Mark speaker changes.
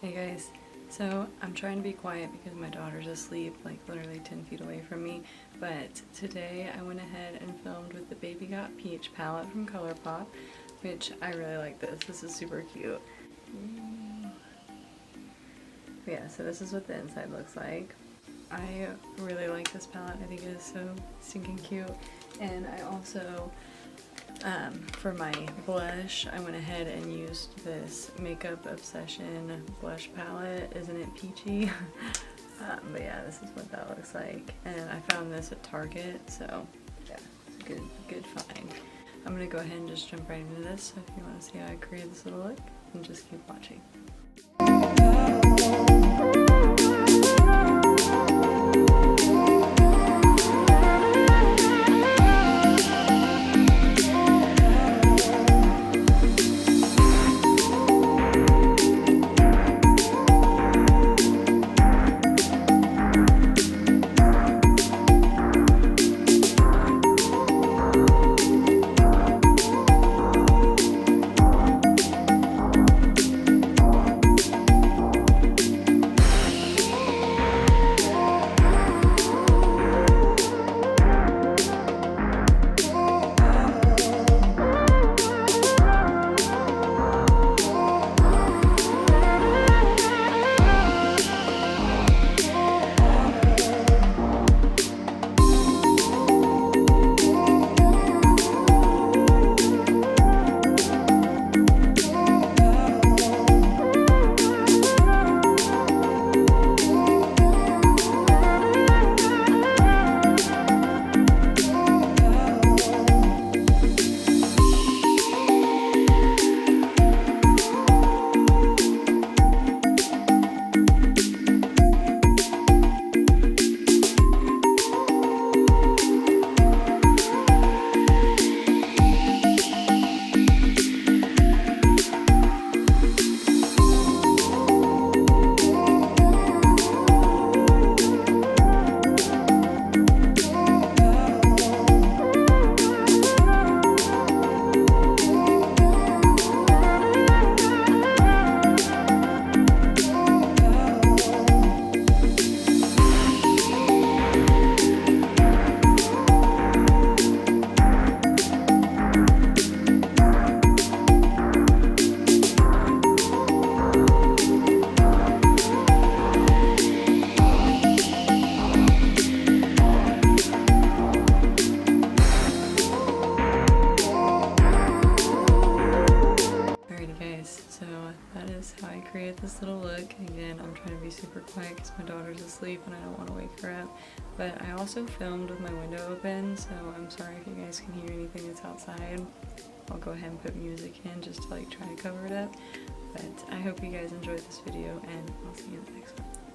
Speaker 1: Hey guys, so I'm trying to be quiet because my daughter's asleep, like literally 10 feet away from me, but today I went ahead and filmed with the Baby Got Peach palette from Colourpop, which I really like this. This is super cute. Yeah, so this is what the inside looks like. I really like this palette. I think it is so stinking cute. And I also, for my blush, I went ahead and used this Makeup Obsession blush palette. Isn't it peachy? But yeah, this is what that looks like. And I found this at Target, so yeah, it's a good find. I'm gonna go ahead and just jump right into this. So if you want to see how I create this little look, then just keep watching. So that is how I created this little look. Again, I'm trying to be super quiet because my daughter's asleep and I don't want to wake her up. But I also filmed with my window open, so I'm sorry if you guys can hear anything that's outside. I'll go ahead and put music in just to like try to cover it up. But I hope you guys enjoyed this video and I'll see you in the next one.